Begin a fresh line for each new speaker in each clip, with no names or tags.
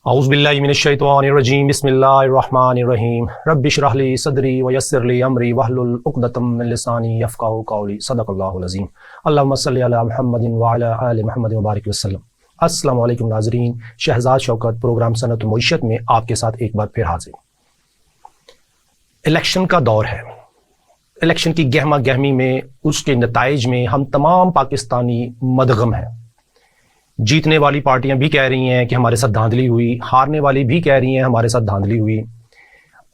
اعوذ باللہ من الشیطان الرجیم بسم اللہ الرحمن الرحیم رب اشرح لی صدری ویسر لی امری واحلل عقدۃ من لسانی یفقہوا قولی صدق اللہ العظیم اللہم صلی علی محمد وعلی آل محمد وبارک وسلم۔ السلام علیکم ناظرین، شہزاد شوکت پروگرام صنعت و معیشت میں آپ کے ساتھ ایک بار پھر حاضر۔ الیکشن کا دور ہے، الیکشن کی گہما گہمی میں، اس کے نتائج میں ہم تمام پاکستانی مدغم ہیں۔ جیتنے والی پارٹیاں بھی کہہ رہی ہیں کہ ہمارے ساتھ دھاندلی ہوئی، ہارنے والی بھی کہہ رہی ہیں ہمارے ساتھ دھاندلی ہوئی،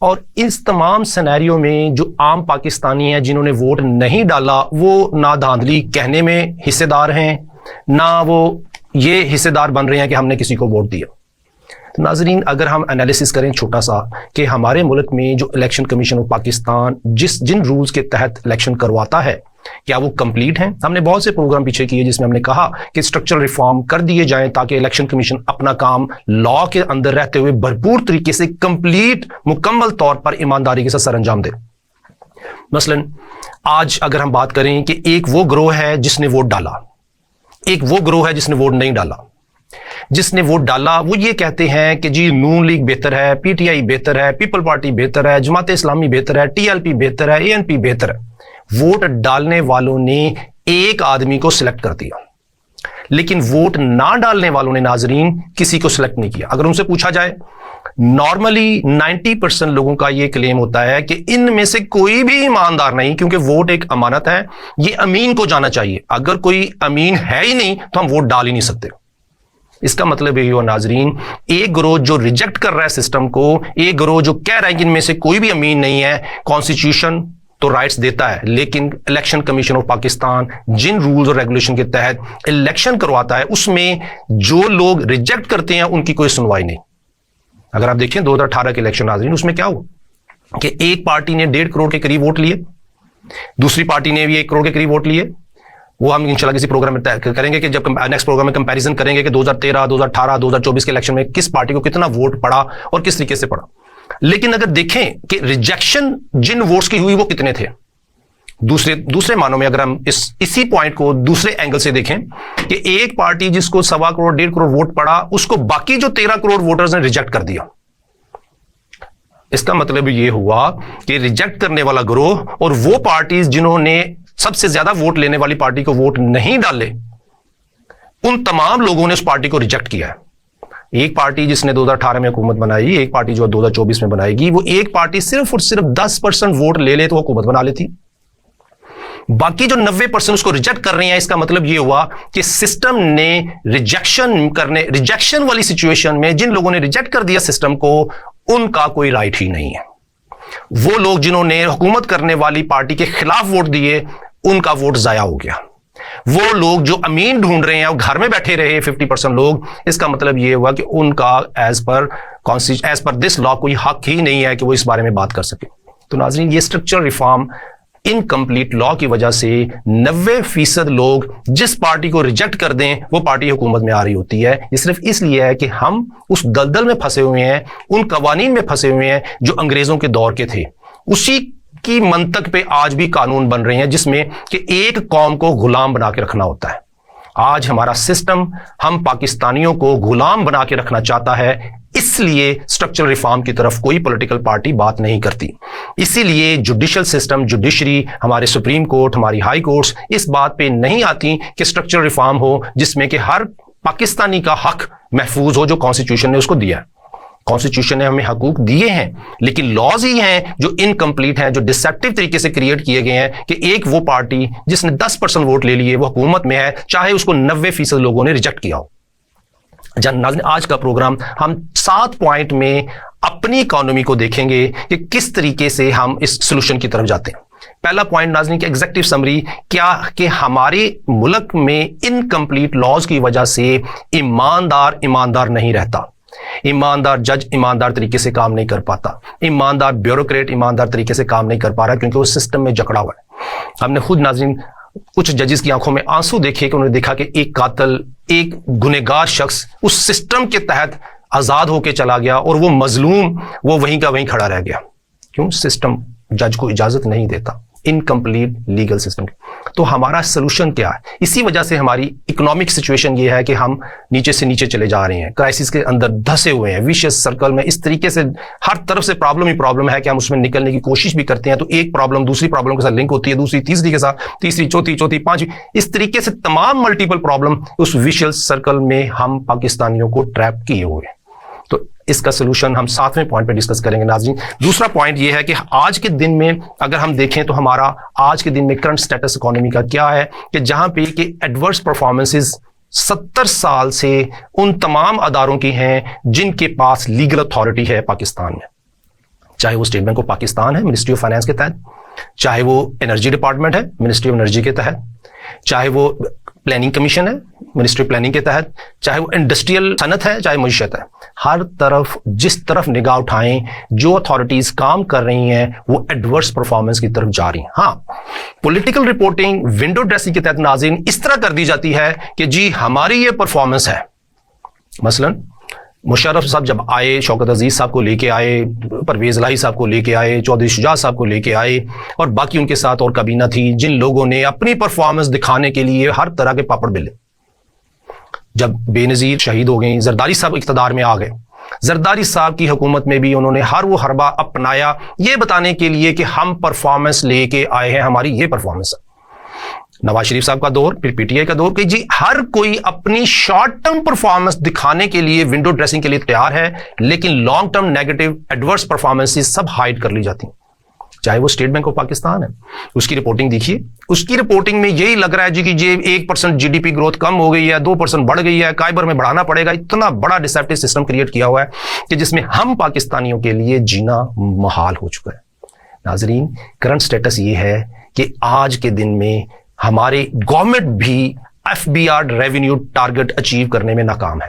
اور اس تمام سینیریو میں جو عام پاکستانی ہیں جنہوں نے ووٹ نہیں ڈالا، وہ نہ دھاندلی کہنے میں حصے دار ہیں، نہ وہ یہ حصے دار بن رہے ہیں کہ ہم نے کسی کو ووٹ دیا۔ ناظرین، اگر ہم انالیسس کریں چھوٹا سا کہ ہمارے ملک میں جو الیکشن کمیشن آف پاکستان جن رولز کے تحت الیکشن کرواتا ہے، کیا وہ کمپلیٹ ہیں؟ ہم نے بہت سے پروگرام پیچھے کیے جس میں ہم نے کہا کہ اسٹرکچرل ریفارم کر دیے جائیں تاکہ الیکشن کمیشن اپنا کام لا کے اندر رہتے ہوئے بھرپور طریقے سے کمپلیٹ مکمل طور پر ایمانداری کے ساتھ سر انجام دے۔ مثلا آج اگر ہم بات کریں کہ ایک وہ گروہ ہے جس نے ووٹ ڈالا، ایک وہ گروہ ہے جس نے ووٹ نہیں ڈالا۔ جس نے ووٹ ڈالا وہ یہ کہتے ہیں کہ جی نون لیگ بہتر ہے، پی ٹی آئی بہتر ہے، پیپل پارٹی بہتر ہے، جماعت اسلامی بہتر ہے، ٹی ایل پی بہتر ہے، اے این پی بہتر ہے۔ ووٹ ڈالنے والوں نے ایک آدمی کو سلیکٹ کر دیا، لیکن ووٹ نہ ڈالنے والوں نے ناظرین کسی کو سلیکٹ نہیں کیا۔ اگر ان سے پوچھا جائے، نارملی 90% لوگوں کا یہ کلیم ہوتا ہے کہ ان میں سے کوئی بھی ایماندار نہیں، کیونکہ ووٹ ایک امانت ہے، یہ امین کو جانا چاہیے۔ اگر کوئی امین ہے ہی نہیں تو ہم ووٹ ڈال ہی نہیں سکتے۔ اس کا مطلب یہ ہوا ناظرین، ایک گروہ جو ریجیکٹ کر رہا ہے سسٹم کو، ایک گروہ جو کہہ رہا ہے کہ ان میں سے کوئی بھی امین نہیں ہے۔ کانسٹیٹیوشن تو رائٹس دیتا ہے، لیکن الیکشن کمیشن آف پاکستان جن رولز اور ریگولیشن کے تحت الیکشن کرواتا ہے، اس میں جو لوگ ریجیکٹ کرتے ہیں ان کی کوئی سنوائی نہیں۔ اگر آپ دیکھیں 2018 کے الیکشن ناظرین، اس میں کیا ہوا کہ ایک پارٹی نے 1.5 کروڑ کے قریب ووٹ لیے، دوسری پارٹی نے بھی 1 کروڑ کے قریب ووٹ لیے۔ وہ ہم انشاءاللہ کسی پروگرام میں کریں گے کہ جب نیکسٹ پروگرام میں کمپیریزن کریں گے کہ 2013، 2018، 2024 کے الیکشن میں کس پارٹی کو کتنا ووٹ پڑا اور کس طریقے سے پڑا۔ لیکن اگر دیکھیں کہ ریجیکشن جن ووٹس کی ہوئی وہ کتنے تھے، دوسرے معنوں میں اگر ہم اسی پوائنٹ کو دوسرے اینگل سے دیکھیں کہ ایک پارٹی جس کو 1.25 کروڑ 1.5 کروڑ ووٹ پڑا، اس کو باقی جو 13 کروڑ ووٹرز نے ریجیکٹ کر دیا۔ اس کا مطلب یہ ہوا کہ ریجیکٹ کرنے والا گروہ اور وہ پارٹیز جنہوں نے سب سے زیادہ ووٹ لینے والی پارٹی کو ووٹ نہیں ڈالے، ان تمام لوگوں نے اس پارٹی کو ریجیکٹ کیا ہے۔ ایک پارٹی جس نے 2018 میں حکومت بنائی، ایک پارٹی جو 2024 میں بنائے گی، وہ ایک پارٹی صرف اور صرف 10% ووٹ لے لے تو وہ حکومت بنا لیتی، باقی جو 90% اس کو ریجیکٹ کر رہے ہیں۔ اس کا مطلب یہ ہوا کہ سسٹم نے ریجیکشن والی سچویشن میں جن لوگوں نے ریجیکٹ کر دیا سسٹم کو، ان کا کوئی رائٹ ہی نہیں ہے۔ وہ لوگ جنہوں نے حکومت کرنے والی پارٹی کے خلاف ووٹ دیے، ان کا ووٹ ضائع ہو گیا۔ وہ لوگ جو امین ڈھونڈ رہے ہیں اور گھر میں بیٹھے رہے 50% لوگ، اس کا مطلب یہ ہوا کہ ان کا ایز پر دس لا کوئی حق ہی نہیں ہے کہ وہ اس بارے میں بات کر سکے۔ تو ناظرین، یہ اسٹرکچرل ریفارم انکمپلیٹ لا کی وجہ سے 90% لوگ جس پارٹی کو ریجیکٹ کر دیں وہ پارٹی حکومت میں آ رہی ہوتی ہے۔ یہ صرف اس لیے ہے کہ ہم اس دلدل میں پھنسے ہوئے ہیں، ان قوانین میں پھنسے ہوئے ہیں جو انگریزوں کے دور کے تھے۔ اسی کی منطق پہ آج بھی قانون بن رہے ہیں جس میں کہ ایک قوم کو غلام بنا کے رکھنا ہوتا ہے۔ آج ہمارا سسٹم ہم پاکستانیوں کو غلام بنا کے رکھنا چاہتا ہے، اس لیے اسٹرکچرل ریفارم کی طرف کوئی پولیٹیکل پارٹی بات نہیں کرتی۔ اسی لیے جوڈیشل سسٹم، جوڈیشری، ہمارے سپریم کورٹ، ہماری ہائی کورٹس اس بات پہ نہیں آتی کہ اسٹرکچرل ریفارم ہو جس میں کہ ہر پاکستانی کا حق محفوظ ہو جو کانسٹیٹیوشن نے اس کو دیا ہے۔ کانسٹیٹیوشن نے ہمیں حقوق دیے ہیں، لیکن لاز ہی ہیں جو انکمپلیٹ ہیں، جو ڈسیپٹیو طریقے سے کریٹ کیے گئے ہیں کہ ایک وہ پارٹی جس نے 10% ووٹ لے لیے وہ حکومت میں ہے، چاہے اس کو 90% لوگوں نے ریجیکٹ کیا ہو۔ ناظرین، آج کا پروگرام ہم 7 پوائنٹ میں اپنی اکانومی کو دیکھیں گے کہ کس طریقے سے ہم اس سلوشن کی طرف جاتے ہیں۔ پہلا پوائنٹ ناظرین کی ایگزیکٹو سمری کیا کہ ہمارے ملک میں انکمپلیٹ لاز کی وجہ سے ایماندار نہیں رہتا۔ ایماندار جج ایماندار طریقے سے کام نہیں کر پاتا، ایماندار بیوروکریٹ ایماندار طریقے سے کام نہیں کر پا رہا، کیونکہ وہ سسٹم میں جکڑا ہوا ہے۔ ہم نے خود ناظرین کچھ ججز کی آنکھوں میں آنسو دیکھے کہ انہوں نے دیکھا کہ ایک قاتل، ایک گنہگار شخص اس سسٹم کے تحت آزاد ہو کے چلا گیا اور وہ مظلوم وہ وہیں کا وہیں کھڑا رہ گیا۔ کیوں؟ سسٹم جج کو اجازت نہیں دیتا، انکمپلیٹ لیگل سسٹم۔ تو ہمارا سلوشن کیا ہے؟ اسی وجہ سے ہماری اکنامک سچویشن یہ ہے کہ ہم نیچے سے نیچے چلے جا رہے ہیں، کرائسس کے اندر دھسے ہوئے ہیں، ویشیس سرکل میں اس طریقے سے ہر طرف سے پرابلم ہی پرابلم ہے کہ ہم اس میں نکلنے کی کوشش بھی کرتے ہیں تو ایک پرابلم دوسری پرابلم کے ساتھ لنک ہوتی ہے، دوسری تیسری کے ساتھ، تیسری چوتھی پانچویں، اس طریقے سے تمام ملٹیپل پرابلم اس ویشیس سرکل میں ہم پاکستانیوں کو ٹریپ کیے ہوئے ہیں۔ تو اس کا سلوشن ہم 7ویں پوائنٹ پہ ڈسکس کریں گے ناظرین۔ دوسرا پوائنٹ یہ ہے کہ آج کے دن میں اگر ہم دیکھیں تو ہمارا آج کے دن میں کرنٹ سٹیٹس اکانومی کا کیا ہے کہ جہاں پہ کہ ایڈورس پرفارمنسز 70 سال سے ان تمام اداروں کی ہیں جن کے پاس لیگل اتھارٹی ہے پاکستان میں، چاہے وہ اسٹیٹ بینک آف پاکستان ہے منسٹری آف فائنانس کے تحت، چاہے وہ انرجی ڈپارٹمنٹ ہے منسٹری آف انرجی کے تحت، چاہے وہ پلاننگ کمیشن ہے منسٹری پلاننگ کے تحت، چاہے وہ انڈسٹریل صنعت ہے، چاہے معیشت ہے، ہر طرف جس طرف نگاہ اٹھائیں جو اتھارٹیز کام کر رہی ہیں وہ ایڈورس پرفارمنس کی طرف جا رہی ہیں۔ ہاں، پولیٹیکل رپورٹنگ ونڈو ڈریسنگ کے تحت ناظرین اس طرح کر دی جاتی ہے کہ جی ہماری یہ پرفارمنس ہے، مثلا مشرف صاحب جب آئے، شوکت عزیز صاحب کو لے کے آئے، پرویز الہی صاحب کو لے کے آئے، چودھری شجاع صاحب کو لے کے آئے، اور باقی ان کے ساتھ اور کابینہ تھی جن لوگوں نے اپنی پرفارمنس دکھانے کے لیے ہر طرح کے پاپڑ بیلے۔ جب بے نظیر شہید ہو گئیں، زرداری صاحب اقتدار میں آ گئے، زرداری صاحب کی حکومت میں بھی انہوں نے ہر وہ حربہ اپنایا یہ بتانے کے لیے کہ ہم پرفارمنس لے کے آئے ہیں، ہماری یہ پرفارمنس ہے۔ نواز شریف صاحب کا دور، پھر پی ٹی آئی کا دور، کہ جی ہر کوئی اپنی شارٹ ٹرم پرفارمنس دکھانے کے لیے ونڈو ڈریسنگ کے لیے تیار ہے، لیکن long term negative adverse performance سب ہائڈ کر لی جاتی ہیں۔ چاہے وہ اسٹیٹ بینک آف پاکستان ہے، اس کی رپورٹنگ دیکھیے، اس کی رپورٹنگ میں یہی لگ رہا ہے جی کہ یہ 1% جی ڈی پی گروتھ کم ہو گئی ہے، 2% بڑھ گئی ہے، کائبر میں بڑھانا پڑے گا۔ اتنا بڑا ڈسیپٹیو سسٹم کریٹ کیا ہوا ہے کہ جس میں ہم پاکستانیوں کے لیے جینا محال ہو چکا ہے۔ ناظرین، کرنٹ سٹیٹس یہ ہے کہ آج کے دن میں ہمارے گورنمنٹ بھی F B R revenue target achieve کرنے میں ناکام ہے۔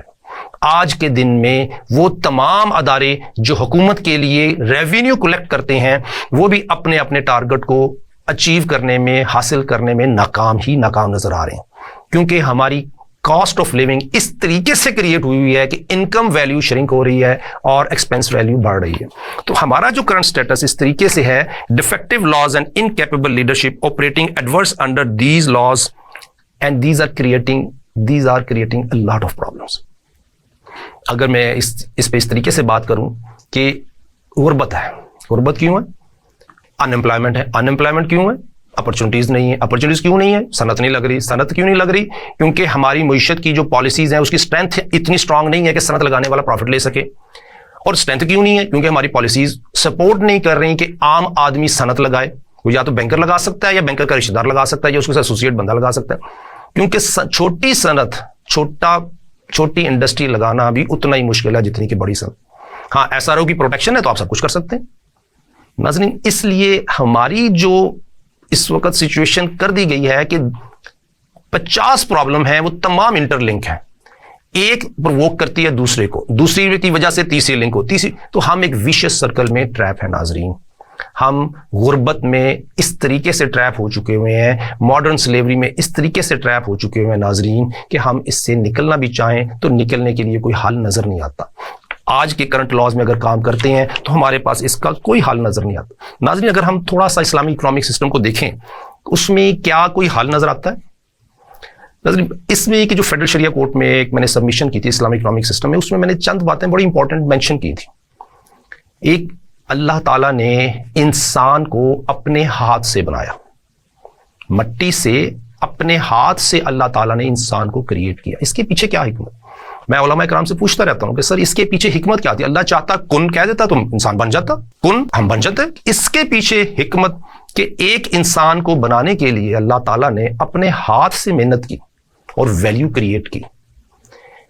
آج کے دن میں وہ تمام ادارے جو حکومت کے لیے ریونیو کلیکٹ کرتے ہیں وہ بھی اپنے اپنے ٹارگٹ کو اچیو کرنے میں، حاصل کرنے میں ناکام نظر آ رہے ہیں، کیونکہ ہماری کاسٹ آف لیونگ اس طریقے سے کریٹ ہوئی ہے کہ انکم ویلیو شرنک ہو رہی ہے اور ایکسپینس ویلیو بڑھ رہی ہے۔ تو ہمارا جو کرنٹ سٹیٹس اس طریقے سے ہے، defective laws and incapable leadership operating adverse under these laws and these are creating a lot of problems. اگر میں اس پہ اس طریقے سے بات کروں کہ غربت ہے، غربت کیوں ہے؟ ان امپلائمنٹ ہے، ان امپلائمنٹ کیوں ہے؟ اپرچونٹیز نہیں ہے، اپرچونٹیز کیوں نہیں ہے؟ صنعت نہیں لگ رہی، صنعت کیوں نہیں لگ رہی؟ کیونکہ ہماری معیشت کی جو پالیسیز ہیں اس کی اسٹرینتھ اتنی اسٹرانگ نہیں ہے کہ صنعت لگانے والا پروفٹ لے سکے۔ اور اسٹرینتھ کیوں نہیں ہے؟ کیونکہ ہماری پالیسیز سپورٹ نہیں کر رہی کہ عام آدمی صنعت لگائے۔ وہ یا تو بینکر لگا سکتا ہے، یا بینکر کا رشتہ دار لگا سکتا ہے، یا اس کے ساتھ ایسوسیٹ بندہ لگا سکتا ہے، کیونکہ چھوٹی صنعت، چھوٹی انڈسٹری لگانا بھی اتنا ہی مشکل ہے جتنی کہ بڑی صنعت۔ ہاں، ایس آر او کی پروٹیکشن ہے تو آپ سب کچھ کر سکتے ہیں۔ ناظرین، اس لیے ہماری جو اس وقت سچویشن کر دی گئی ہے کہ 50 پرابلم ہیں، وہ تمام انٹر لنک ہیں، ایک پرووک کرتی ہے دوسرے کو، دوسری کی وجہ سے تیسری لنک ہوتی ہے، تو ہم ایک ویشیس سرکل میں ٹریپ ہے۔ ناظرین، ہم غربت میں اس طریقے سے ٹریپ ہو چکے ہوئے ہیں، ماڈرن سلیوری میں اس طریقے سے ٹریپ ہو چکے ہوئے ہیں ناظرین، کہ ہم اس سے نکلنا بھی چاہیں تو نکلنے کے لیے کوئی حل نظر نہیں آتا۔ آج کے کرنٹ لاز میں اگر کام کرتے ہیں تو ہمارے پاس اس کا کوئی حل نظر نہیں آتا۔ ناظرین، اگر ہم تھوڑا سا اسلامی اکنامک سسٹم کو دیکھیں، اس میں کیا کوئی حل نظر آتا ہے؟ ناظرین، اس میں کہ جو فیڈرل شریعہ کورٹ میں ایک میں نے سبمیشن کی تھی اسلامی اکنامک سسٹم میں، اس میں نے چند باتیں بڑی امپورٹنٹ مینشن کی تھی۔ ایک، اللہ تعالیٰ نے انسان کو اپنے ہاتھ سے بنایا، مٹی سے اپنے ہاتھ سے اللہ تعالیٰ نے انسان کو کریٹ کیا۔ اس کے پیچھے کیا حکمت؟ میں علماء کرام سے پوچھتا رہتا ہوں کہ سر اس کے پیچھے حکمت کیا تھی؟ اللہ چاہتا کن کہہ دیتا تو انسان بن جاتا، کن ہم بن جاتے۔ اس کے پیچھے حکمت کہ ایک انسان کو بنانے کے لیے اللہ تعالیٰ نے اپنے ہاتھ سے محنت کی اور ویلیو کریٹ کی۔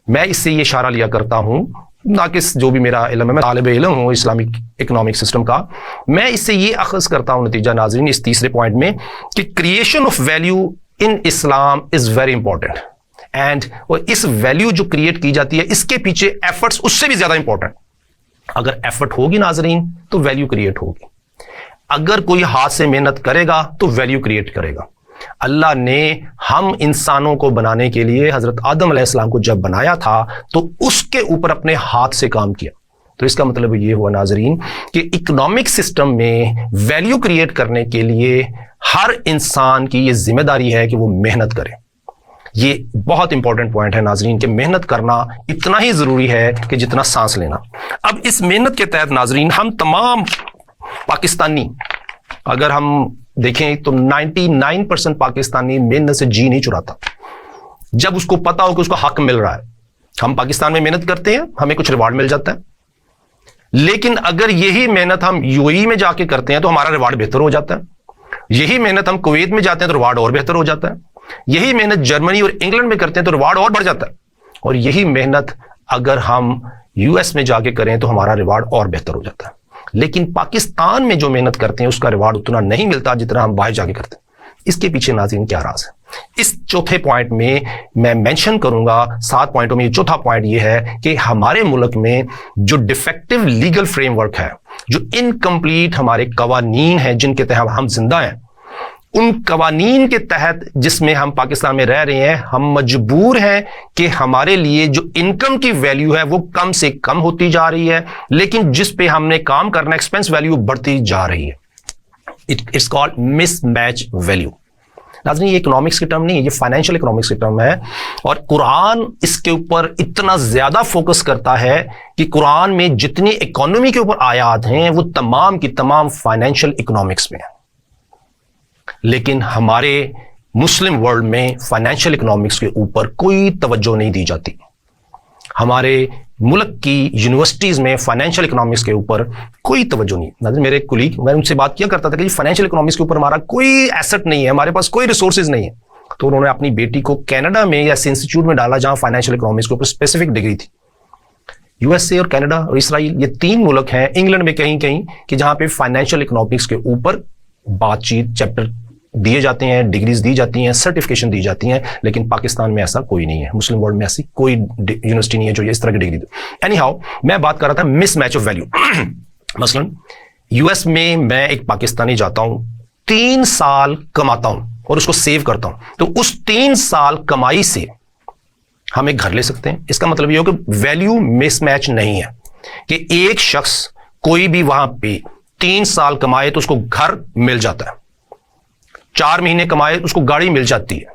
میں اس سے یہ اشارہ لیا کرتا ہوں، ناقص جو بھی میرا علم ہے، میں طالب علم ہوں اسلامک اکنامک سسٹم کا، میں اس سے یہ اخذ کرتا ہوں نتیجہ ناظرین اس تیسرے پوائنٹ میں کہ creation of value in Islam is very important, and اس ویلیو جو کریٹ کی جاتی ہے اس کے پیچھے ایفرٹس اس سے بھی زیادہ امپورٹنٹ۔ اگر ایفرٹ ہوگی ناظرین تو ویلیو کریٹ ہوگی، اگر کوئی ہاتھ سے محنت کرے گا تو ویلیو کریٹ کرے گا۔ اللہ نے ہم انسانوں کو بنانے کے لیے حضرت آدم علیہ السلام کو جب بنایا تھا تو اس کے اوپر اپنے ہاتھ سے کام کیا۔ تو اس کا مطلب یہ ہوا ناظرین کہ اکنامک سسٹم میں ویلیو کریٹ کرنے کے لیے ہر انسان کی یہ ذمہ داری ہے کہ وہ محنت کرے. یہ بہت امپورٹنٹ پوائنٹ ہے ناظرین کہ محنت کرنا اتنا ہی ضروری ہے کہ جتنا سانس لینا. اب اس محنت کے تحت ناظرین ہم تمام پاکستانی اگر ہم دیکھیں تو 99% پاکستانی محنت سے جی نہیں چراتا جب اس کو پتا ہو کہ اس کو حق مل رہا ہے. ہم پاکستان میں محنت کرتے ہیں, ہمیں کچھ ریوارڈ مل جاتا ہے, لیکن اگر یہی محنت ہم یو اے ای میں جا کے کرتے ہیں تو ہمارا ریوارڈ بہتر ہو جاتا ہے. یہی محنت ہم کویت میں جاتے ہیں تو ریوارڈ اور بہتر ہو جاتا ہے. یہی محنت جرمنی اور انگلینڈ میں کرتے ہیں تو ریوارڈ اور بڑھ جاتا ہے. اور یہی محنت اگر ہم یو ایس میں جا کے کریں تو ہمارا ریوارڈ اور بہتر ہو جاتا ہے. لیکن پاکستان میں جو محنت کرتے ہیں اس کا ریوارڈ اتنا نہیں ملتا جتنا ہم باہر جا کے کرتے ہیں. اس کے پیچھے ناظرین کیا راز ہے؟ اس چوتھے پوائنٹ میں مینشن کروں گا 7 پوائنٹوں میں. یہ چوتھا پوائنٹ یہ ہے کہ ہمارے ملک میں جو ڈیفیکٹو لیگل فریم ورک ہے, جو انکمپلیٹ ہمارے قوانین ہیں جن کے تحت ہم زندہ ہیں, ان قوانین کے تحت جس میں ہم پاکستان میں رہ رہے ہیں, ہم مجبور ہیں کہ ہمارے لیے جو انکم کی ویلیو ہے وہ کم سے کم ہوتی جا رہی ہے, لیکن جس پہ ہم نے کام کرنا ایکسپینس ویلیو بڑھتی جا رہی ہے. It's called mismatch value. ناظرین یہ اکنامکس کی ٹرم نہیں ہے, یہ فائنینشیل اکنامکس کی ٹرم ہے, اور قرآن اس کے اوپر اتنا زیادہ فوکس کرتا ہے کہ قرآن میں جتنی اکانومی کے اوپر آیات ہیں وہ تمام کی تمام فائنینشیل اکنامکس میں ہیں. لیکن ہمارے مسلم ورلڈ میں فائنینشیل اکنامکس کے اوپر کوئی توجہ نہیں دی جاتی. ہمارے ملک کی یونیورسٹیز میں فائنینشیل اکنامکس کے اوپر کوئی توجہ نہیں. ناظرین میرے کولیگ, میں ان سے بات کیا کرتا تھا کہ فائنینشیل اکنامکس کے اوپر ہمارا کوئی ایسٹ نہیں ہے, ہمارے پاس کوئی ریسورسز نہیں ہے. تو انہوں نے اپنی بیٹی کو کینیڈا میں یا انسٹیٹیوٹ میں ڈالا جہاں فائنینشیل اکنامکس کے اوپر اسپیسیفک ڈگری تھی. یو ایس اے اور کینیڈا اور اسرائیل, یہ 3 ملک ہیں, انگلینڈ میں کہیں کہیں کہ جہاں پہ فائنینشیل اکنامکس کے اوپر بات چیت چیپٹر دیے جاتے ہیں, ڈگریز دی جاتی ہیں, سرٹیفکیشن دی جاتی ہیں. لیکن پاکستان میں ایسا کوئی نہیں ہے, مسلم ورلڈ میں ایسی کوئی یونیورسٹی نہیں ہے جو اس طرح کی ڈگری دے. اینی ہاؤ میں بات کر رہا تھا مس میچ آف ویلیو. مثلا یو ایس میں ایک پاکستانی جاتا ہوں, 3 سال کماتا ہوں اور اس کو سیو کرتا ہوں, تو اس 3 سال کمائی سے ہم ایک گھر لے سکتے ہیں. اس کا مطلب یہ ہو کہ ویلیو مس میچ نہیں ہے کہ ایک شخص کوئی بھی وہاں پہ 3 سال کمائے تو اس کو گھر مل جاتا ہے, 4 مہینے کمائے اس کو گاڑی مل جاتی ہے.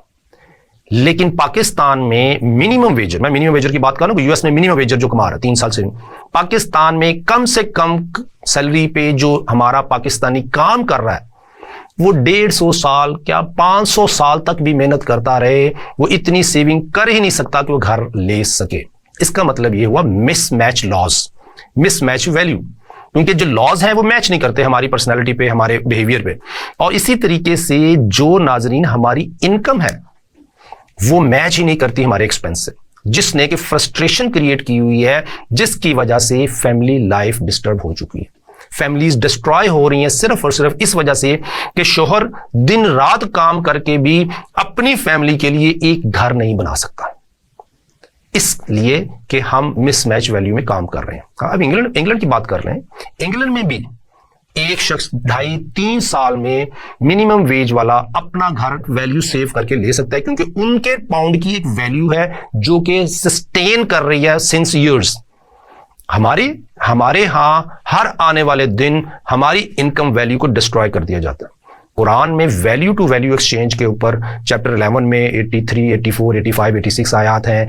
لیکن پاکستان میں منیمم ویجر, میں منیمم ویجر کی بات کر رہا ہوں, یو ایس میں منیمم ویجر جو کما رہا ہے 3 سال سے, پاکستان میں کم سے کم سیلری پہ جو ہمارا پاکستانی کام کر رہا ہے وہ 150 سال کیا 500 سال تک بھی محنت کرتا رہے, وہ اتنی سیونگ کر ہی نہیں سکتا کہ وہ گھر لے سکے. اس کا مطلب یہ ہوا مس میچ لاس, مس میچ ویلیو, کیونکہ جو لاز ہیں وہ میچ نہیں کرتے ہماری پرسنالٹی پہ, ہمارے بیہیویئر پہ. اور اسی طریقے سے جو ناظرین ہماری انکم ہے وہ میچ ہی نہیں کرتی ہمارے ایکسپینس سے, جس نے کہ فرسٹریشن کریٹ کی ہوئی ہے, جس کی وجہ سے فیملی لائف ڈسٹرب ہو چکی ہے. فیملیز ڈسٹرائے ہو رہی ہیں صرف اور صرف اس وجہ سے کہ شوہر دن رات کام کر کے بھی اپنی فیملی کے لیے ایک گھر نہیں بنا سکتا, اس لیے کہ ہم مس میچ ویلیو میں کام کر رہے ہیں. اب انگلینڈ کی بات کر رہے ہیں, انگلینڈ میں بھی ایک شخص 2.5-3 سال میں منیمم ویج والا اپنا گھر ویلیو سیو کر کے لے سکتا ہے, کیونکہ ان کے پاؤنڈ کی ایک ویلیو ہے جو کہ سسٹین کر رہی ہے سنس ایئرز. ہمارے ہاں ہر آنے والے دن ہماری انکم ویلیو کو ڈسٹرائے کر دیا جاتا ہے. قرآن میں ویلیو ٹو ویلیو ایکسچینج کے اوپر چیپٹر 11 میں 83, 84, 85, 86 آیات ہیں.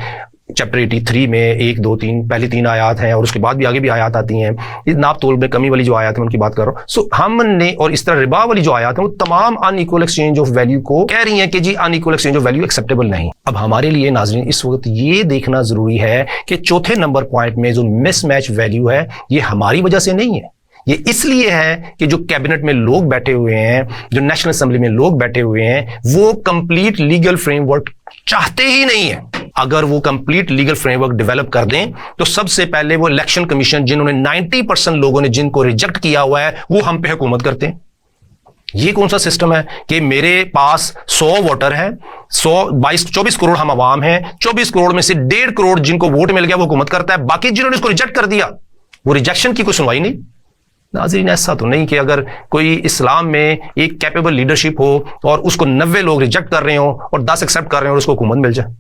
چیپٹر 83 میں 1, 2, 3 پہلی 3 آیات ہیں, اور اس کے بعد بھی آگے بھی آیات آتی ہیں. ناپ تول میں کمی والی جو آیات ہیں ان کی بات کر رہا ہوں. سو ہم نے, اور اس طرح ربا والی جو آیات ہیں وہ تمام ان ایکول ایکسچینج آف ویلیو کو کہہ رہی ہیں کہ جی ان equal exchange of value acceptable نہیں. اب ہمارے لیے ناظرین اس وقت یہ دیکھنا ضروری ہے کہ چوتھے نمبر پوائنٹ میں جو مس میچ ویلیو ہے یہ ہماری وجہ سے نہیں ہے, یہ اس لیے ہے کہ جو کیبنٹ میں لوگ بیٹھے ہوئے ہیں, جو نیشنل اسمبلی میں لوگ بیٹھے ہوئے ہیں, وہ کمپلیٹ لیگل فریم ورک چاہتے ہی نہیں ہے. اگر وہ complete legal frame work develop کر دیں تو سب سے پہلے وہ الیکشن کمیشن جنہوں نے 90% لوگوں نے جن کو ریجیکٹ کیا ہوا ہے وہ ہم پہ حکومت کرتے ہیں. یہ کون سا سسٹم ہے کہ میرے پاس 100 ووٹر ہیں, 24 کروڑ ہم عوام ہیں, 24 کروڑ میں سے 1.5 کروڑ جن کو ووٹ مل گیا وہ حکومت کرتا ہے, باقی جنہوں نے اس کو ریجیکٹ کر دیا وہ ریجیکشن کی کوئی سنوائی نہیں. ناظرین ایسا تو نہیں کہ اگر کوئی اسلام میں ایک کیپیبل لیڈرشپ ہو اور اس کو 90 لوگ ریجیکٹ کر رہے ہوں اور 10 ایکسیپٹ کر رہے ہوں اور اس کو حکومت مل جائے.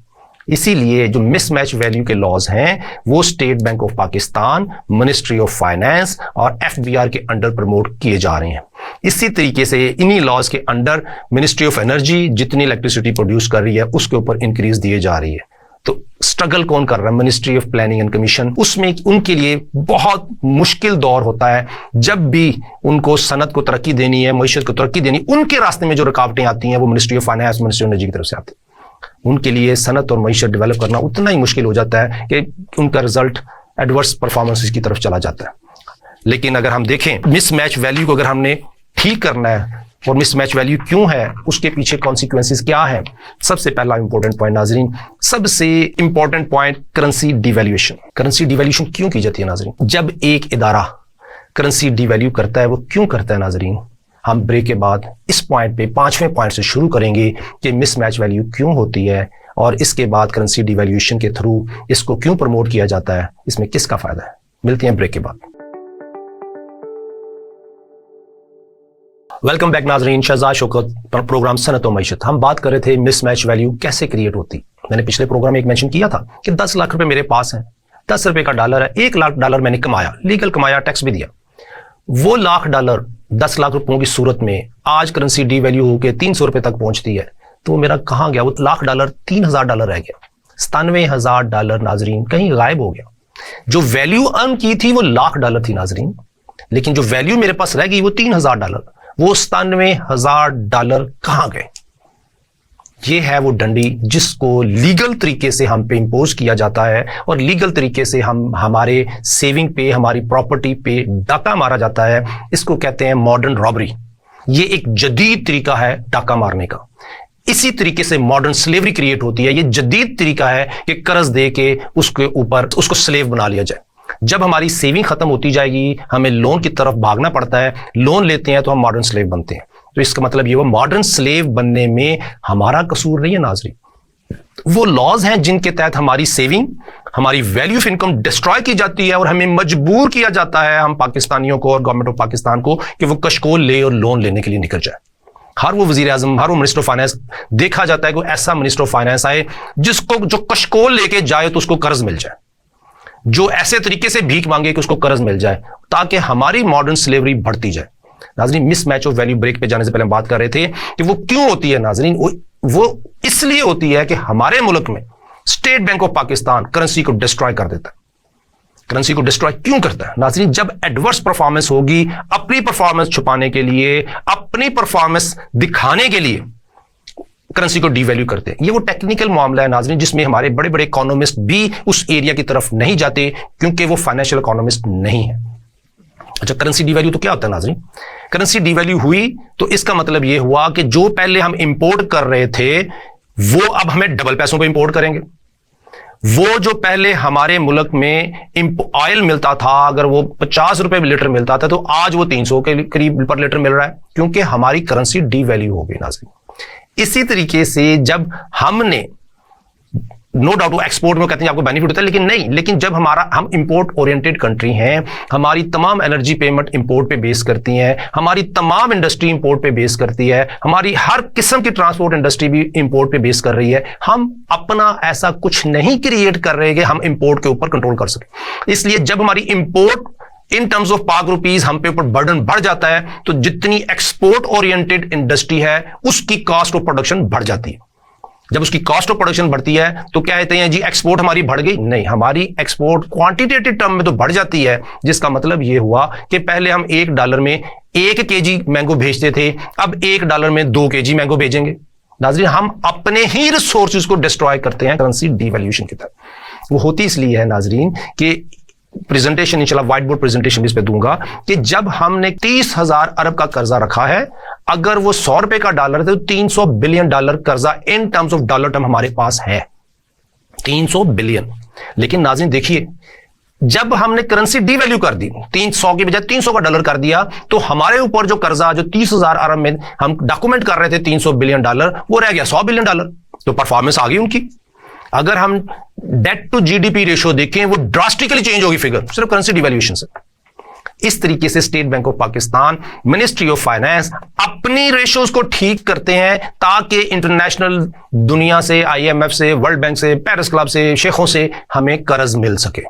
اسی لیے جو مس میچ ویلیو کے لاز ہیں وہ state bank of Pakistan, ministry of finance اور FBR کے انڈر پروموٹ کیے جا رہے ہیں. اسی طریقے سے انہی لاز کے انڈر منسٹری آف انرجی جتنی الیکٹریسٹی پروڈیوس کر رہی ہے اس کے اوپر انکریز دیے جا رہی ہے. تو اسٹرگل کون کر رہا ہے؟ Ministry of planning and commission. اس میں ان کے لیے بہت مشکل دور ہوتا ہے جب بھی ان کو صنعت کو ترقی دینی ہے، معیشت کو ترقی دینی. ان کے راستے میں جو رکاوٹیں آتی ہیں وہ ministry of finance, ministry of energy کی طرف سے آتی ہیں. ان کے لیے صنعت اور معیشت ڈیولپ کرنا اتنا ہی مشکل ہو جاتا ہے کہ ان کا رزلٹ ایڈورس پرفارمنس کی طرف چلا جاتا ہے. لیکن اگر ہم دیکھیں مس میچ ویلیو کو اگر ہم نے ٹھیک کرنا ہے اور مس میچ ویلیو کیوں ہے، اس کے پیچھے کانسیکوینسز کیا ہیں. سب سے پہلا امپورٹنٹ پوائنٹ ناظرین، سب سے important point currency devaluation. Currency devaluation کیوں کی جاتی ہے ناظرین؟ جب ایک ادارہ کرنسی ڈی ویلیو کرتا ہے وہ کیوں کرتا ہے ناظرین؟ ہم بریک کے بعد اس پوائنٹ پہ 5ویں پوائنٹ سے شروع کریں گے کہ مس میچ ویلیو کیوں ہوتی ہے اور اس کے بعد کرنسی ڈی ویلیویشن کے تھرو اس کو کیوں پروموٹ کیا جاتا ہے، اس میں کس کا فائدہ ہے. ملتے ہیں بریک کے بعد. ویلکم بیک ناظرین، شہزاد شوکت، پروگرام صنعت و معیشت. ہم بات کر رہے تھے مس میچ ویلیو کیسے کریٹ ہوتی. میں نے پچھلے پروگرام میں ایک مینشن کیا تھا کہ 10 لاکھ روپے میرے پاس ہیں، 10 روپے کا ڈالر ہے، 1 لاکھ ڈالر میں نے کمایا، لیگل کمایا، ٹیکس بھی دیا. وہ لاکھ ڈالر 10 لاکھ روپوں کی صورت میں آج کرنسی ڈی ویلیو ہو کے 300 روپے تک پہنچتی ہے تو وہ میرا کہاں گیا؟ وہ لاکھ ڈالر 3000 ڈالر رہ گیا. 97,000 ڈالر ناظرین کہیں غائب ہو گیا. جو ویلیو ارن کی تھی وہ لاکھ ڈالر تھی ناظرین، لیکن جو ویلیو میرے پاس رہ گئی وہ 3000 ڈالر. وہ 97,000 ڈالر کہاں گئے؟ یہ ہے وہ ڈنڈی جس کو لیگل طریقے سے ہم پہ امپوز کیا جاتا ہے اور لیگل طریقے سے ہمارے سیونگ پہ، ہماری پراپرٹی پہ ڈاکہ مارا جاتا ہے. اس کو کہتے ہیں ماڈرن رابری. یہ ایک جدید طریقہ ہے ڈاکہ مارنے کا. اسی طریقے سے ماڈرن سلیوری کریٹ ہوتی ہے. یہ جدید طریقہ ہے کہ قرض دے کے اس کے اوپر اس کو سلیو بنا لیا جائے. جب ہماری سیونگ ختم ہوتی جائے گی ہمیں لون کی طرف بھاگنا پڑتا ہے، لون لیتے ہیں تو ہم ماڈرن سلیو بنتے ہیں. تو اس کا مطلب یہ وہ ماڈرن سلیو بننے میں ہمارا قصور نہیں ہے ناظرین. وہ لاز ہیں جن کے تحت ہماری سیونگ، ہماری ویلیو آف انکم ڈسٹرائے کی جاتی ہے اور ہمیں مجبور کیا جاتا ہے ہم پاکستانیوں کو اور گورنمنٹ آف پاکستان کو کہ وہ کشکول لے اور لون لینے کے لیے نکل جائے. ہر وہ وزیر اعظم، ہر وہ منسٹر آف فائنانس دیکھا جاتا ہے کہ ایسا منسٹر آف فائنانس آئے جس کو جو کشکول لے کے جائے تو اس کو قرض مل جائے، جو ایسے طریقے سے بھیک مانگے کہ اس کو قرض مل جائے تاکہ ہماری ماڈرن سلیوری بڑھتی جائے. ناظرین مس میچ آف ویلیو بریک پہ جانے سے پہلے ہم بات کر رہے تھے کہ وہ کیوں ہوتی ہے ناظرین. وہ اس لیے ہوتی ہے کہ ہمارے ملک میں state bank of Pakistan currency کو ڈسٹرائے کر دیتا ہے. کرنسی کو ڈسٹرائے کیوں کرتا ہے ناظرین؟ جب ایڈورس پرفارمنس ہوگی، اپنی پرفارمنس چھپانے کے لیے، اپنی پرفارمنس دکھانے کے لیے کرنسی کو ڈی ویلیو کرتے ہیں. یہ وہ ٹیکنیکل معاملہ ہے ناظرین جس میں ہمارے بڑے بڑے اکانومسٹ بھی اس ایریا کی طرف نہیں جاتے کیونکہ وہ فائنینشیل اکانومسٹ نہیں ہے. اچھا، کرنسی ڈی ویلیو تو کیا ہوتا ہے ناظرین؟ کرنسی ڈی ویلیو ہوئی تو اس کا مطلب یہ ہوا کہ جو پہلے ہم امپورٹ کر رہے تھے وہ اب ہمیں ڈبل پیسوں پہ امپورٹ کریں گے. وہ جو پہلے ہمارے ملک میں آئل ملتا تھا اگر وہ 50 روپے لیٹر ملتا تھا تو آج وہ 300 کے قریب پر لیٹر مل رہا ہے کیونکہ ہماری کرنسی ڈی ویلیو ہو گئی ناظرین. اسی طریقے سے جب ہم نے نو ڈاؤٹ ایکسپورٹ میں کہتے ہیں آپ کو بینیفٹ ہوتا ہے لیکن نہیں، لیکن جب ہم امپورٹ اورینٹڈ کنٹری ہیں، ہماری تمام انرجی پیمنٹ امپورٹ پہ بیس کرتی ہیں، ہماری تمام انڈسٹری امپورٹ پہ بیس کرتی ہے، ہماری ہر قسم کی ٹرانسپورٹ انڈسٹری بھی امپورٹ پہ بیس کر رہی ہے. ہم اپنا ایسا کچھ نہیں کریٹ کر رہے کہ ہم امپورٹ کے اوپر کنٹرول کر سکیں. اس لیے جب ہماری امپورٹ ان ٹرمز آف پاک روپیز ہم پہ اوپر برڈن بڑھ جاتا ہے تو جتنی ایکسپورٹ اورینٹڈ انڈسٹری ہے اس کی کاسٹ آف پروڈکشن بڑھ جاتی ہے. جب اس کی کاسٹ آف پروڈکشن بڑھتی ہے تو کیا کہتے ہیں جی ایکسپورٹ ہماری بڑھ گئی؟ نہیں، ہماری ایکسپورٹ کوانٹیٹیو ٹرم میں تو بڑھ جاتی ہے جس کا مطلب یہ ہوا کہ پہلے ہم $1 میں 1 kg مینگو بھیجتے تھے، اب $1 میں 2 kg مینگو بھیجیں گے. ناظرین ہم اپنے ہی ریسورسز کو ڈسٹرائے کرتے ہیں کرنسی ڈی ویلیویشن کی طرف. وہ ہوتی اس لیے ہے ناظرین کہ پریزنٹیشن انشاءاللہ وائٹ بورڈ پریزنٹیشن اس پہ دوں گا کہ جب ہم نے 30,000 ارب کا قرضہ رکھا ہے، اگر وہ 100 روپے کا ڈالر ہے تو 300 بلین ڈالر قرضہ ان ٹرمز آف ڈالر ٹرم ہمارے پاس ہے، 300 بلین. لیکن ناظرین دیکھیے جب ہم نے کرنسی ڈی ویلیو کر دی، 300 کی بجائے 300 کا ڈالر کر دیا تو ہمارے اوپر جو قرضہ جو 30,000 ارب میں ہم ڈاکومنٹ کر رہے تھے 300 بلین ڈالر وہ رہ گیا 100 بلین ڈالر. تو پرفارمنس آ گئی ان کی. اگر ہم debt to G D P ratio دیکھیں وہ ڈراسٹیکلی چینج ہوگی فگر صرف کرنسی ڈی ویلیویشن سے. اس طریقے سے state bank of Pakistan, ministry of finance اپنی ریشوز کو ٹھیک کرتے ہیں تاکہ انٹرنیشنل دنیا سے، آئی ایم ایف سے، ورلڈ بینک سے، پیرس کلب سے، شیخوں سے ہمیں قرض مل سکے۔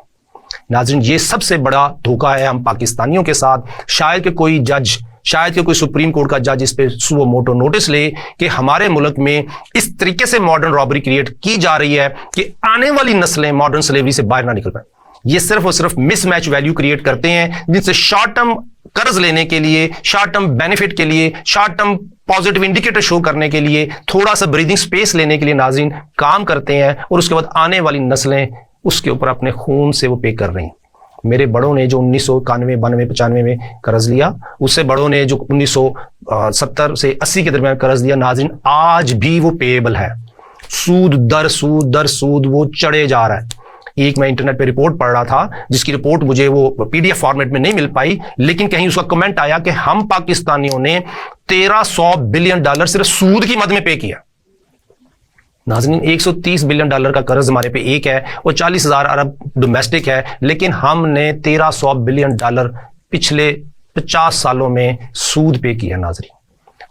ناظرین، یہ سب سے بڑا دھوکہ ہے ہم پاکستانیوں کے ساتھ۔ شاید کہ کوئی جج، شاید کہ کوئی سپریم کورٹ کا جج اس پہ سو موٹو نوٹس لے کہ ہمارے ملک میں اس طریقے سے ماڈرن رابری کریٹ کی جا رہی ہے کہ آنے والی نسلیں ماڈرن سلیوری سے باہر نہ نکل پائیں۔ یہ صرف اور صرف مس میچ ویلیو کریٹ کرتے ہیں جن سے شارٹ ٹرم قرض لینے کے لیے، شارٹ ٹرم بینیفٹ کے لیے، شارٹ ٹرم پازیٹیو انڈیکیٹر شو کرنے کے لیے، تھوڑا سا بریدنگ سپیس لینے کے لیے ناظرین کام کرتے ہیں، اور اس کے بعد آنے والی نسلیں اس کے اوپر اپنے خون سے وہ پے کر رہی ہیں۔ میرے بڑوں نے جو 1991، 92، 95 میں قرض لیا، اس سے بڑوں نے جو 1970 سے 80 کے درمیان قرض لیا، ناظرین آج بھی وہ پیبل ہے۔ سود در سود در سود وہ چڑھے جا رہا ہے۔ ایک میں انٹرنیٹ پہ رپورٹ پڑھ رہا تھا، جس کی رپورٹ مجھے وہ پی ڈی ایف فارمیٹ میں نہیں مل پائی، لیکن کہیں اس کا کمنٹ آیا کہ ہم پاکستانیوں نے $1300 بلین صرف سود کی مد میں پے کیا۔ ناظرین $130 بلین کا قرض ہمارے پہ ایک ہے اور 40,000 ارب ڈومیسٹک ہے، لیکن ہم نے $1300 بلین پچھلے 50 سالوں میں سود پے کیا ناظرین،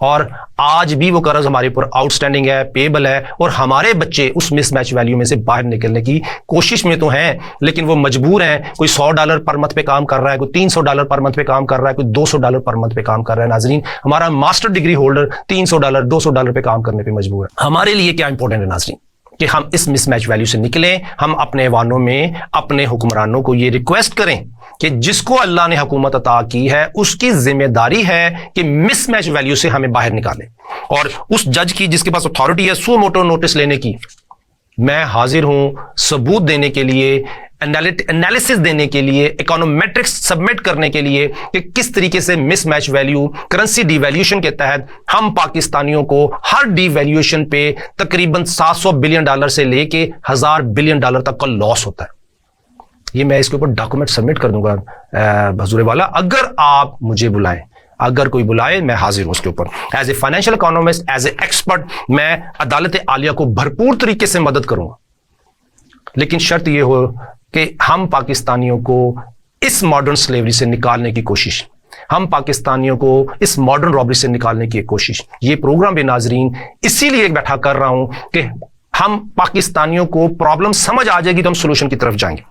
اور آج بھی وہ قرض ہمارے اوپر آؤٹ سٹینڈنگ ہے، پیبل ہے، اور ہمارے بچے اس مس میچ ویلیو میں سے باہر نکلنے کی کوشش میں تو ہیں، لیکن وہ مجبور ہیں۔ کوئی $100 پر منتھ پہ کام کر رہا ہے، کوئی $300 پر منتھ پہ کام کر رہا ہے، کوئی $200 پر منتھ پہ کام کر رہا ہے۔ ناظرین، ہمارا ماسٹر ڈگری ہولڈر $300 $200 پہ کام کرنے پہ مجبور ہے۔ ہمارے لیے کیا امپورٹنٹ ہے ناظرین کہ ہم اس مس میچ ویلیو سے نکلیں۔ ہم اپنے ایوانوں میں اپنے حکمرانوں کو یہ ریکویسٹ کریں کہ جس کو اللہ نے حکومت عطا کی ہے اس کی ذمہ داری ہے کہ مس میچ ویلیو سے ہمیں باہر نکالے، اور اس جج کی جس کے پاس اتھارٹی ہے سو موٹو نوٹس لینے کی، میں حاضر ہوں ثبوت دینے کے لیے، انالیسس دینے کے لیے، اکانومیٹرکس سبمٹ کرنے کے لیے کہ کس طریقے سے مس میچ ویلیو کرنسی ڈی ویلیوشن کے تحت ہم پاکستانیوں کو ہر ڈی ویلیوشن پہ تقریباً $700 بلین سے لے کے $1000 بلین تک کا لاس ہوتا ہے۔ یہ میں اس کے اوپر ڈاکومنٹ سبمٹ کر دوں گا حضور والا، اگر آپ مجھے بلائیں، اگر کوئی بلائے میں حاضر ہوں اس کے اوپر۔ As a financial economist, as a expert, میں عدالت عالیہ کو بھرپور طریقے سے مدد کروں گا، لیکن شرط یہ ہو کہ ہم پاکستانیوں کو اس ماڈرن سلیوری سے نکالنے کی کوشش، ہم پاکستانیوں کو اس ماڈرن رابری سے نکالنے کی کوشش۔ یہ پروگرام بے ناظرین اسی لیے بیٹھا کر رہا ہوں کہ ہم پاکستانیوں کو پرابلم سمجھ آ جائے گی تو ہم سولوشن کی طرف جائیں گے۔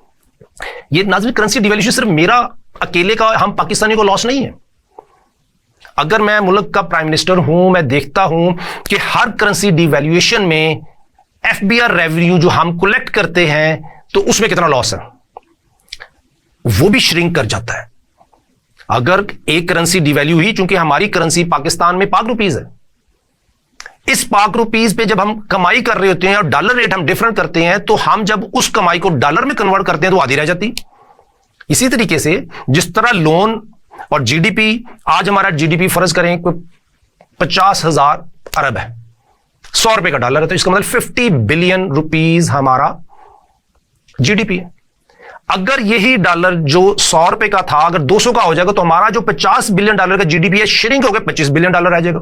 یہ ناظرین کرنسی ڈیویلیوشن صرف میرا اکیلے کا، ہم پاکستانیوں کو لاس نہیں ہے۔ اگر میں ملک کا پرائم منسٹر ہوں، میں دیکھتا ہوں کہ ہر کرنسی ڈیویلیوشن میں ایف بی آر ریونیو جو ہم کلیکٹ کرتے ہیں تو اس میں کتنا لاس ہے، وہ بھی شرنک کر جاتا ہے۔ اگر ایک کرنسی ڈیویلیو ہوئی، چونکہ ہماری کرنسی پاکستان میں پاک روپیز ہے، اس پاک روپیز پہ جب ہم کمائی کر رہے ہوتے ہیں اور ڈالر ریٹ ہم ڈیفرنٹ کرتے ہیں، تو ہم جب اس کمائی کو ڈالر میں کنورٹ کرتے ہیں تو آدھی رہ جاتی۔ اسی طریقے سے جس طرح لون اور جی ڈی پی، آج ہمارا جی ڈی پی فرض کریں 50,000 ارب ہے، $100 کا ڈالر ہے، تو اس کا مطلب 50 بلین روپیز ہمارا جی ڈی پی ہے۔ اگر یہی ڈالر جو $100 کا تھا اگر 200 کا ہو جائے گا تو ہمارا جو $50 بلین کا جی ڈی پی ہے شرنک ہو گیا، $25 بلین رہ جائے گا۔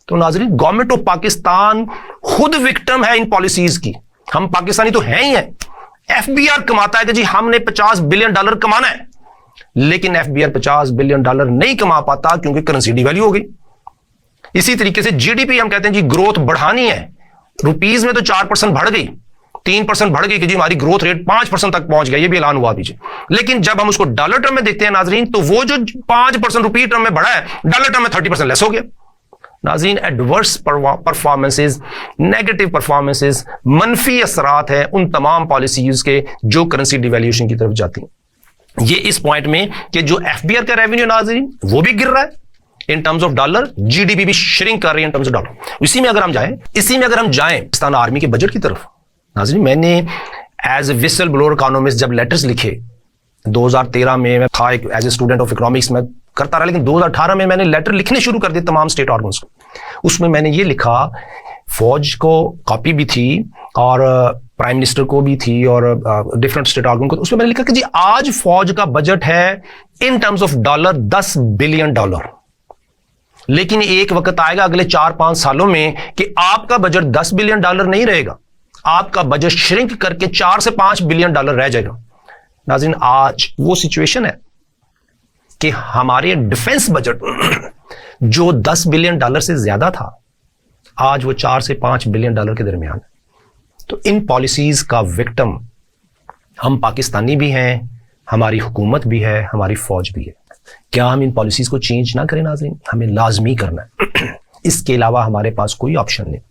تو ناظرین گورنمنٹ آف پاکستان خود وکٹم ہے ان پالیسیز کی۔ ہم پاکستانی تو ہیں ہی ہیں، ایف بی آر کماتا ہے کہ جی ہم نے $50 بلین کمانا ہے، لیکن ایف بی آر $50 بلین نہیں کما پاتا کیونکہ کرنسی ڈی ویلیو ہو گئی۔ اسی طریقے سے جی ڈی پی ہم کہتے ہیں جی گروتھ بڑھانی ہے، روپیز میں تو 4% بڑھ گئی، 3% بڑھ گئی کہ جی ہماری گروتھ ریٹ 5% تک پہنچ گیا، یہ بھی اعلان ہوا پیچھے، لیکن جب ہم اس کو ڈالر ٹرم میں دیکھتے ہیں ناظرین تو وہ جو 5% روپی ٹرم میں بڑھا ہے ڈالر ٹرم میں 30% لیس ہو گیا۔ ناظرین ایڈورس پرفارمنسز، نیگیٹو پرفارمنسز، منفی اثرات ہیں ان تمام پالیسیز کے جو کرنسی ڈیویلیوشن کی طرف جاتی ہیں۔ یہ اس پوائنٹ میں کہ جو ایف بی آر کا ریونیو ناظرین وہ بھی گر رہا ہے in terms of dollar, G D P بھی شرنک کر رہی ہے ان ٹرمز آف ڈالر۔ اسی میں اگر ہم جائیں پاکستان آرمی کے بجٹ کی طرف، ناظرین میں نے ایز اے وسل بلور اکانومسٹ جب لیٹرز لکھے 2013 میں تھا as a student of economics میں کرتا رہا، لیکن 2018 میں نے لیٹر لکھنے شروع کر دیے تمام اسٹیٹ آرگنز کو۔ اس میں نے یہ لکھا، فوج کو کاپی بھی تھی اور پرائم منسٹر کو بھی تھی اور ڈفرنٹ اسٹیٹ آرگن کو، اس میں نے لکھا کہ جی آج فوج کا بجٹ ہے in terms of dollar $10 billion, لیکن ایک وقت آئے گا اگلے 4-5 سالوں میں کہ آپ کا بجٹ $10 بلین نہیں رہے گا، آپ کا بجٹ شرنک کر کے $4 سے $5 بلین رہ جائے گا۔ ناظرین آج وہ سچویشن ہے کہ ہمارے ڈیفنس بجٹ جو $10 بلین سے زیادہ تھا آج وہ $4 سے $5 بلین کے درمیان ہے. تو ان پالیسیز کا وکٹم ہم پاکستانی بھی ہیں, ہماری حکومت بھی ہے, ہماری فوج بھی ہے. کیا ہم ان پالیسیز کو چینج نہ کریں ناظرین؟ ہمیں لازمی کرنا ہے. اس کے علاوہ ہمارے پاس کوئی آپشن نہیں.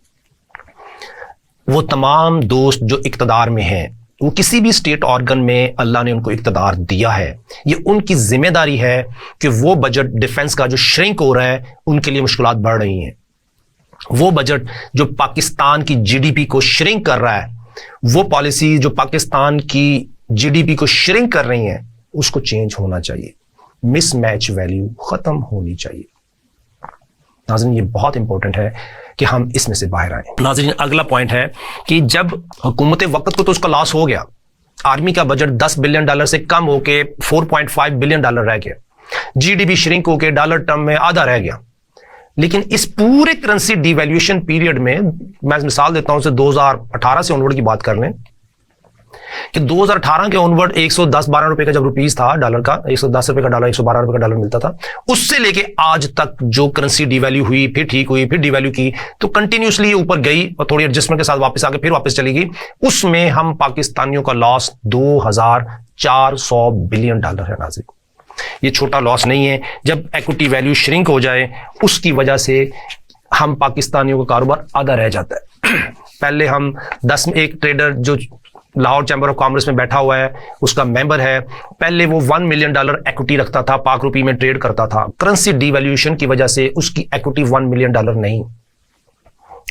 وہ تمام دوست جو اقتدار میں ہیں, وہ کسی بھی اسٹیٹ آرگن میں اللہ نے ان کو اقتدار دیا ہے, یہ ان کی ذمہ داری ہے کہ وہ بجٹ ڈیفنس کا جو شرنک ہو رہا ہے ان کے لیے مشکلات بڑھ رہی ہیں. وہ بجٹ جو پاکستان کی جی ڈی پی کو شرنک کر رہا ہے, وہ پالیسی جو پاکستان کی جی ڈی پی کو شرنک کر رہی ہیں, اس کو چینج ہونا چاہیے. مس میچ ویلیو ختم ہونی چاہیے. ناظرین یہ بہت امپورٹنٹ ہے کہ ہم اس میں سے باہر آئیں. ناظرین اگلا پوائنٹ ہے کہ جب حکومت وقت کو تو اس کا لاس ہو گیا, آرمی کا بجٹ $10 بلین سے کم ہو کے $4.5 بلین رہ گیا, جی ڈی پی شرنک ہو کے ڈالر ٹرم میں آدھا رہ گیا. لیکن اس پورے کرنسی ڈی ویلیویشن پیریڈ میں میں مثال دیتا ہوں, اسے 2018 سے آنورڈ کی بات کر لیں کہ 2018 کے آنورڈ 110-12 روپے کا جب روپیز تھا ڈالر کا, 110 روپے کا ڈالر, 112 روپے کا ڈالر ملتا تھا, اس سے لے کے آج تک جو کرنسی ڈی ویلیو ہوئی, پھر ٹھیک ہوئی, پھر ڈی ویلیو کی, تو کنٹینیوسلی اوپر گئی اور تھوڑی ایڈجسٹمنٹ کے ساتھ واپس آ کے پھر واپس چلی گئی. اس میں ہم پاکستانیوں کا لاس $2400 بلین ہے. ناظرین یہ چھوٹا لاس نہیں ہے. جب ایکوٹی ویلیو شرنک ہو جائے اس کی وجہ سے ہم پاکستانیوں کا کاروبار آدھا رہ جاتا ہے. پہلے ہم 10 میں ایک ٹریڈر جو لاہور چیمبر آف کامرس میں بیٹھا ہوا ہے, اس کا ممبر ہے, پہلے وہ $1 ملین ایکوٹی رکھتا تھا, پاک روپی میں ٹریڈ کرتا تھا. کرنسی ڈی ویلیویشن کی وجہ سے اس کی ایکوٹی $1 ملین نہیں,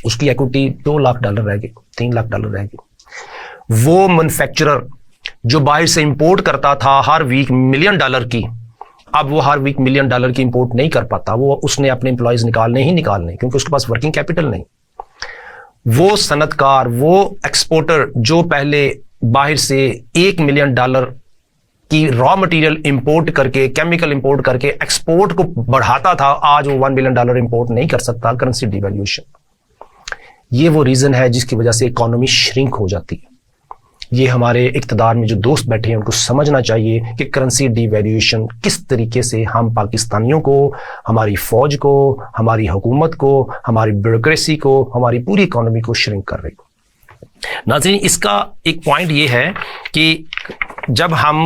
اس کی ایکوٹی $2 لاکھ رہ گئی, $3 لاکھ رہ گئی. وہ مینوفیکچرر جو باہر سے امپورٹ کرتا تھا ہر ویک $1 ملین کی, اب وہ ہر ویک $1 ملین کی امپورٹ نہیں کر پاتا. وہ اس نے اپنے امپلائیز نکالنے کیونکہ اس کے پاس ورکنگ کیپٹل نہیں. وہ صنعت کار, وہ ایکسپورٹر جو پہلے باہر سے $1 ملین کی را مٹیریل امپورٹ کر کے, کیمیکل امپورٹ کر کے ایکسپورٹ کو بڑھاتا تھا, آج وہ $1 ملین امپورٹ نہیں کر سکتا. کرنسی ڈی ویلیویشن یہ وہ ریزن ہے جس کی وجہ سے اکانومی شرنک ہو جاتی ہے. یہ ہمارے اقتدار میں جو دوست بیٹھے ہیں ان کو سمجھنا چاہیے کہ کرنسی ڈی ویلیویشن کس طریقے سے ہم پاکستانیوں کو, ہماری فوج کو, ہماری حکومت کو, ہماری بیوروکریسی کو, ہماری پوری اکانومی کو شرنک کر رہی. ناظرین اس کا ایک پوائنٹ یہ ہے کہ جب ہم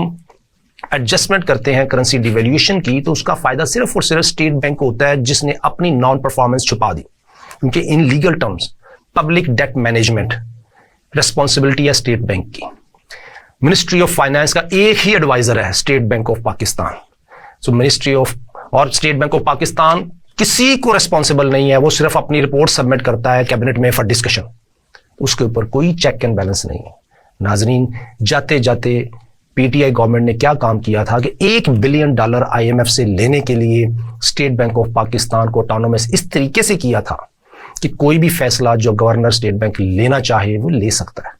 ایڈجسٹمنٹ کرتے ہیں کرنسی ڈی ویلیویشن کی تو اس کا فائدہ صرف اور صرف اسٹیٹ بینک کو ہوتا ہے جس نے اپنی نان پرفارمنس چھپا دی. کیونکہ in legal terms public debt management responsibility ہے اسٹیٹ بینک کی. منسٹری آف فائنانس کا ایک ہی ایڈوائزر ہے state bank of Pakistan. So ministry of اور اسٹیٹ بینک آف پاکستان کسی کو ریسپانسبل نہیں ہے, وہ صرف اپنی رپورٹ سبمٹ کرتا ہے کیبنٹ میں فار ڈسکشن, اس کے اوپر کوئی چیک اینڈ بیلنس نہیں ہے. ناظرین جاتے جاتے پی ٹی آئی گورنمنٹ نے کیا کام کیا تھا کہ $1 بلین آئی ایم ایف سے لینے کے لیے اسٹیٹ بینک آف پاکستان کو آٹونومس اس طریقے سے کیا تھا کہ کوئی بھی فیصلہ جو گورنر اسٹیٹ بینک لینا چاہے وہ لے سکتا ہے.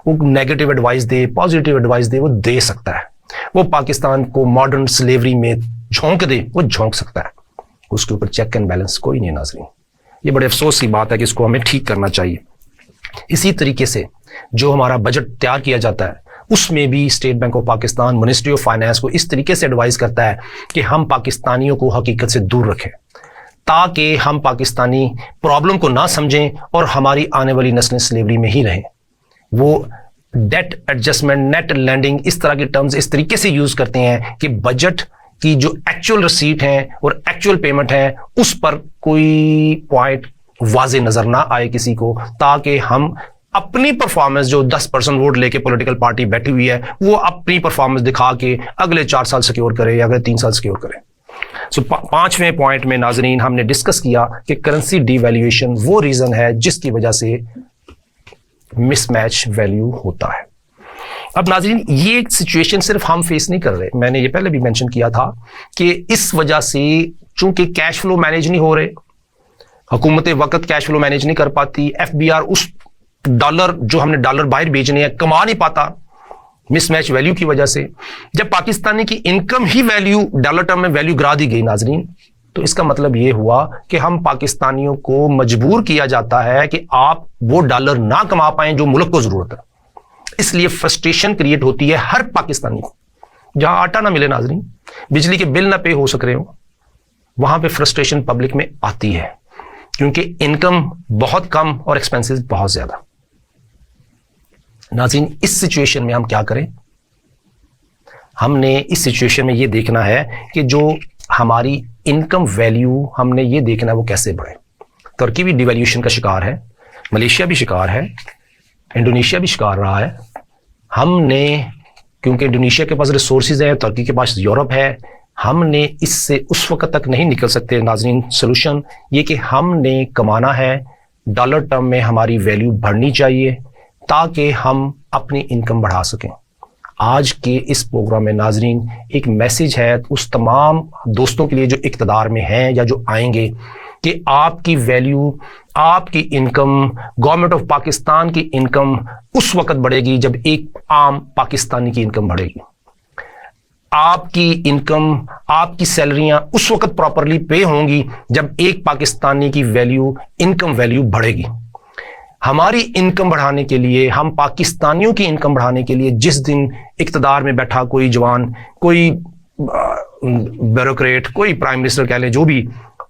وہ نیگیٹو ایڈوائس دے, پازیٹیو ایڈوائس دے, وہ دے سکتا ہے. وہ پاکستان کو ماڈرن سلیوری میں جھونک دے, وہ جھونک سکتا ہے. اس کے اوپر چیک اینڈ بیلنس کوئی نہیں. ناظرین یہ بڑے افسوس کی بات ہے کہ اس کو ہمیں ٹھیک کرنا چاہیے. اسی طریقے سے جو ہمارا بجٹ تیار کیا جاتا ہے اس میں بھی state bank of Pakistan ministry of finance کو اس طریقے سے ایڈوائز کرتا ہے کہ ہم پاکستانیوں کو حقیقت سے دور رکھیں تاکہ ہم پاکستانی پرابلم کو نہ سمجھیں اور ہماری آنے والی نسلیں سلیوری میں ہی رہیں. وہ ڈیٹ ایڈجسٹمنٹ, نیٹ لینڈنگ, اس طرح کے ٹرمز اس طریقے سے یوز کرتے ہیں کہ بجٹ کی جو ایکچوئل رسیٹ ہیں اور ایکچوئل پیمنٹ ہیں اس پر کوئی پوائنٹ واضح نظر نہ آئے کسی کو, تاکہ ہم اپنی پرفارمنس جو 10% ووٹ لے کے پولیٹیکل پارٹی بیٹھی ہوئی ہے وہ اپنی پرفارمنس دکھا کے اگلے 4 سال سیکیور کرے یا اگلے 3 سال سیکیور کرے. سو 5ویں پوائنٹ میں ناظرین ہم نے ڈسکس کیا کہ کرنسی ڈی ویلیویشن وہ ریزن ہے جس کی وجہ سے مس میچ ویلیو ہوتا ہے. اب ناظرین یہ سچویشن صرف ہم فیس نہیں کر رہے, میں نے یہ پہلے بھی مینشن کیا تھا کہ اس وجہ سے چونکہ کیش فلو مینیج نہیں ہو رہے, حکومت وقت کیش فلو مینیج نہیں کر پاتی, ایف بی آر اس ڈالر جو ہم نے ڈالر باہر بیچنے ہیں کما نہیں پاتا مس میچ ویلیو کی وجہ سے. جب پاکستانی کی انکم ہی ویلیو ڈالر ٹرم میں ویلیو گرا دی گئی ناظرین, تو اس کا مطلب یہ ہوا کہ ہم پاکستانیوں کو مجبور کیا جاتا ہے کہ آپ وہ ڈالر نہ کما پائیں جو ملک کو ضرورت ہے. اس لیے فرسٹریشن کریٹ ہوتی ہے ہر پاکستانی کو. جہاں آٹا نہ ملے ناظرین, بجلی کے بل نہ پے ہو سک رہے ہوں, وہاں پہ فرسٹریشن پبلک میں آتی ہے, کیونکہ انکم بہت کم اور ایکسپینسز بہت زیادہ. ناظرین اس سچویشن میں ہم کیا کریں؟ ہم نے اس سچویشن میں یہ دیکھنا ہے کہ جو ہماری انکم ویلیو ہم نے یہ دیکھنا ہے وہ کیسے بڑھے. ترکی بھی ڈیویلیوشن کا شکار ہے, ملیشیا بھی شکار ہے, انڈونیشیا بھی شکار رہا ہے. ہم نے, کیونکہ انڈونیشیا کے پاس ریسورسز ہیں, ترکی کے پاس یورپ ہے, ہم نے اس سے اس وقت تک نہیں نکل سکتے ناظرین. سولوشن یہ کہ ہم نے کمانا ہے, ڈالر ٹرم میں ہماری ویلیو بڑھنی چاہیے تاکہ ہم اپنی انکم بڑھا سکیں. آج کے اس پروگرام میں ناظرین ایک میسج ہے اس تمام دوستوں کے لیے جو اقتدار میں ہیں یا جو آئیں گے, کہ آپ کی ویلیو, آپ کی انکم, گورنمنٹ آف پاکستان کی انکم اس وقت بڑھے گی جب ایک عام پاکستانی کی انکم بڑھے گی. آپ کی انکم, آپ کی سیلریاں اس وقت پراپرلی پے ہوں گی جب ایک پاکستانی کی ویلیو, انکم ویلیو بڑھے گی. ہماری انکم بڑھانے کے لیے, ہم پاکستانیوں کی انکم بڑھانے کے لیے, جس دن اقتدار میں بیٹھا کوئی جوان, کوئی بیوروکریٹ, کوئی پرائم منسٹر کہہ لیں, جو بھی,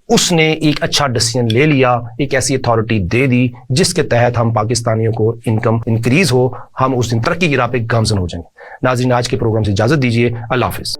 اس نے ایک اچھا ڈیسیژن لے لیا, ایک ایسی اتھارٹی دے دی جس کے تحت ہم پاکستانیوں کو انکم انکریز ہو, ہم اس دن ترقی کی راہ پہ گامزن ہو جائیں گے. ناظرین آج کے پروگرام سے اجازت دیجیے, اللہ حافظ.